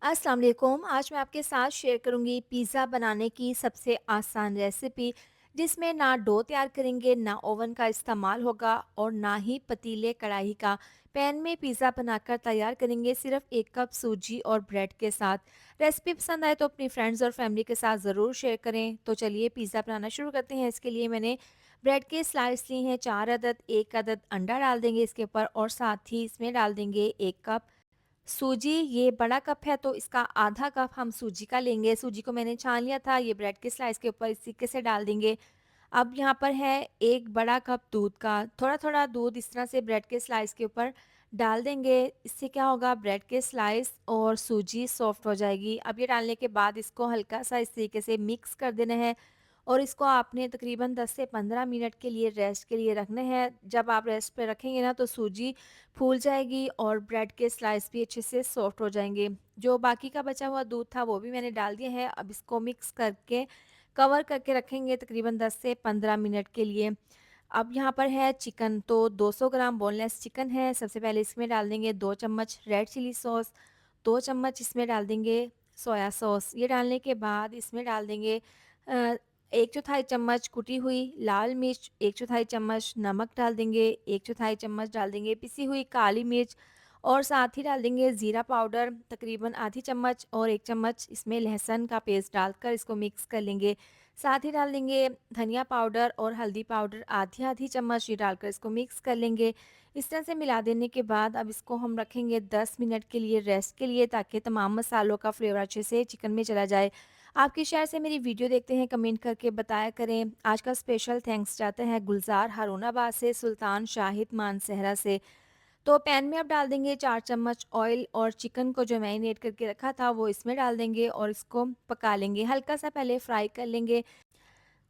अस्सलाम वालेकुम। आज मैं आपके साथ शेयर करूंगी पिज़्ज़ा बनाने की सबसे आसान रेसिपी, जिसमें ना डो तैयार करेंगे, ना ओवन का इस्तेमाल होगा और ना ही पतीले कढ़ाई का। पैन में पिज़्ज़ा बनाकर तैयार करेंगे सिर्फ 1 कप सूजी और ब्रेड के साथ। रेसिपी पसंद आए तो अपनी फ्रेंड्स और फैमिली के साथ ज़रूर शेयर करें। तो चलिए पिज़्ज़ा बनाना शुरू करते हैं। इसके लिए मैंने ब्रेड के स्लाइस लिए हैं 4 अदद, 1 अदद अंडा डाल देंगे इसके ऊपर और साथ ही इसमें डाल देंगे 1 कप सूजी। ये बड़ा कप है तो इसका आधा कप हम सूजी का लेंगे। सूजी को मैंने छान लिया था, ये ब्रेड के स्लाइस के ऊपर इस तरीके से डाल देंगे। अब यहाँ पर है 1 बड़ा कप दूध का, थोड़ा-थोड़ा दूध इस तरह से ब्रेड के स्लाइस के ऊपर डाल देंगे। इससे क्या होगा, ब्रेड के स्लाइस और सूजी सॉफ्ट हो जाएगी। अब ये डालने के बाद इसको हल्का-सा इस तरीके से मिक्स कर देना है और इसको आपने तकरीबन 10 से 15 मिनट के लिए रेस्ट के लिए रखना है। जब आप रेस्ट पे रखेंगे ना तो सूजी फूल जाएगी और ब्रेड के स्लाइस भी अच्छे से सॉफ्ट हो जाएँगे। जो बाकी का बचा हुआ दूध था वो भी मैंने डाल दिया है। अब इसको मिक्स करके कवर करके रखेंगे तकरीबन 10 से 15 मिनट के लिए। अब यहाँ पर है चिकन, तो 200 ग्राम बोनलेस चिकन है। सबसे पहले इसमें डाल देंगे 2 चम्मच रेड चिली सॉस, 2 चम्मच इसमें डाल देंगे सोया सॉस। ये डालने के बाद इसमें डाल देंगे अ, 1/4 चम्मच कुटी हुई लाल मिर्च, 1/4 चम्मच नमक डाल देंगे, 1/4 चम्मच डाल देंगे पिसी हुई काली मिर्च और साथ ही डाल देंगे ज़ीरा पाउडर तकरीबन आधी चम्मच और 1 चम्मच इसमें लहसुन का पेस्ट डालकर इसको मिक्स कर लेंगे। साथ ही डाल देंगे धनिया पाउडर और हल्दी पाउडर आधी-आधी चम्मच, ये डालकर इसको मिक्स कर लेंगे। इस तरह से मिला देने के बाद अब इसको हम रखेंगे 10 मिनट के लिए रेस्ट के लिए, ताकि तमाम मसालों का फ्लेवर अच्छे से चिकन में चला जाए। आपके शहर से मेरी वीडियो देखते हैं, कमेंट करके बताया करें। आज का स्पेशल थैंक्स जाता है गुलज़ार हारूनाबाद से, सुल्तान शाहिद मानसहरा से। तो पैन में अब डाल देंगे 4 चम्मच ऑयल और चिकन को जो मैरिनेट करके रखा था वो इसमें डाल देंगे और इसको पका लेंगे। हल्का-सा पहले फ्राई कर लेंगे।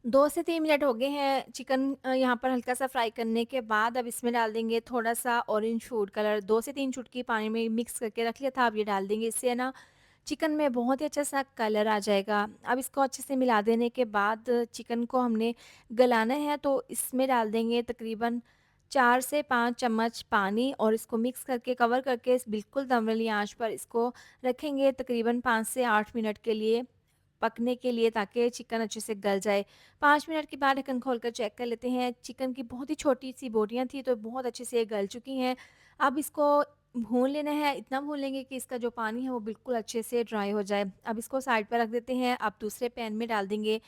2 से 3 मिनट हो गए हैं चिकन यहाँ पर हल्का-सा फ्राई करने के बाद अब इसमें डाल देंगे थोड़ा-सा ऑरेंज फूड कलर, 2 से 3 चुटकी पानी में मिक्स करके रख लिया था, अब ये डाल देंगे। इससे ना चिकन में बहुत ही अच्छा-सा कलर आ जाएगा। अब इसको अच्छे से मिला देने के बाद चिकन को हमने गलाना है, तो इसमें डाल देंगे तकरीबन 4 से 5 चम्मच पानी और इसको मिक्स करके कवर करके इस बिल्कुल दम वाली आँच पर इसको रखेंगे तकरीबन 5 से 8 मिनट के लिए पकने के लिए, ताकि चिकन अच्छे से गल जाए। 5 मिनट के बाद ढक्कन खोलकर चेक कर लेते हैं। चिकन की बहुत ही छोटी-सी बोटियाँ थी तो बहुत अच्छे से गल चुकी हैं। अब इसको भून लेना है, इतना भून लेंगे कि इसका जो पानी है वो बिल्कुल अच्छे से ड्राई हो जाए। अब इसको साइड पर रख देते हैं। अब दूसरे पैन में डाल देंगे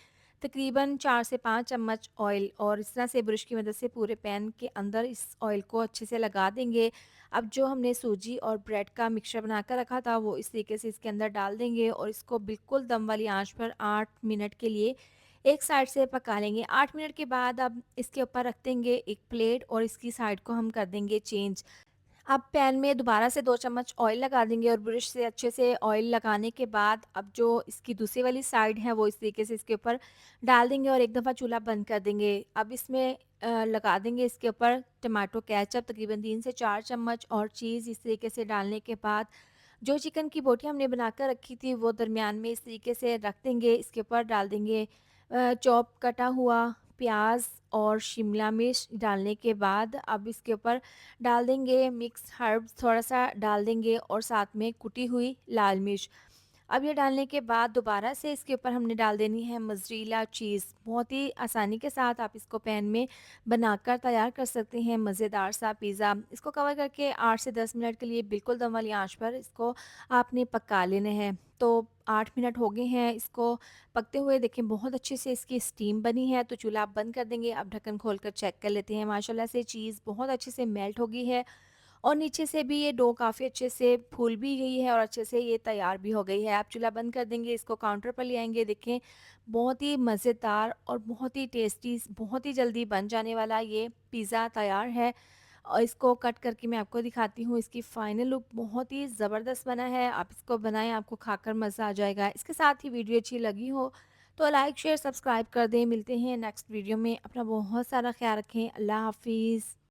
तकरीबन 4 से 5 चम्मच ऑयल और इस तरह से ब्रश की मदद से पूरे पैन के अंदर इस ऑयल को अच्छे से लगा देंगे। अब जो हमने सूजी और ब्रेड का मिक्सचर बनाकर रखा था वो इस तरीके से इसके अंदर डाल देंगे और इसको बिल्कुल दम वाली आंच पर 8 मिनट के लिए एक साइड से पका लेंगे। 8 मिनट के बाद अब इसके ऊपर रख देंगे एक प्लेट और इसकी साइड को हम कर देंगे चेंज। अब पैन में दोबारा से 2 चम्मच ऑयल लगा देंगे और ब्रश से अच्छे से ऑयल लगाने के बाद अब जो इसकी दूसरी वाली साइड है वो इस तरीके से इसके ऊपर डाल देंगे और एक दफ़ा चूल्हा बंद कर देंगे। अब इसमें लगा देंगे इसके ऊपर टमाटो केचप तकरीबन 3 से 4 चम्मच और चीज़ इस तरीके से डालने के बाद जो चिकन की बोटियाँ हमने बनाकर रखी थी वो दरमियान में इस तरीके से रख देंगे। इसके ऊपर डाल देंगे चॉप कटा हुआ प्याज और शिमला मिर्च डालने के बाद अब इसके ऊपर डाल देंगे मिक्स हर्ब्स थोड़ा-सा डाल देंगे और साथ में कुटी हुई लाल मिर्च। अब ये डालने के बाद दोबारा से इसके ऊपर हमने डाल देनी है मोज़रेला चीज़। बहुत ही आसानी के साथ आप इसको पैन में बनाकर तैयार कर सकते हैं मज़ेदार सा पिज़्ज़ा। इसको कवर करके 8 से 10 मिनट के लिए बिल्कुल दम वाली आँच पर इसको आपने पका लेना है। तो 8 मिनट हो गए हैं इसको पकते हुए, देखें बहुत अच्छे से इसकी स्टीम बनी है, तो चूल्हा आप बंद कर देंगे। अब ढक्कन खोलकर चेक कर लेते हैं। माशाल्लाह से चीज़ बहुत अच्छे से मेल्ट हो गई है और नीचे से भी ये डो काफ़ी अच्छे से फूल भी गई है और अच्छे से ये तैयार भी हो गई है। आप चूल्हा बंद कर देंगे, इसको काउंटर पर ले आएँगे, देखें बहुत ही मज़ेदार और बहुत ही टेस्टी, बहुत ही जल्दी बन जाने वाला ये पिज़्ज़ा तैयार है। और इसको कट करके मैं आपको दिखाती हूँ, इसकी फाइनल लुक बहुत ही ज़बरदस्त बना है। आप इसको बनाएँ, आपको खाकर मज़ा आ जाएगा। इसके साथ ही वीडियो अच्छी लगी हो तो लाइक, शेयर, सब्सक्राइब कर दें। मिलते हैं नेक्स्ट वीडियो में। अपना बहुत सारा ख़्याल रखें। अल्लाह हाफ़िज़।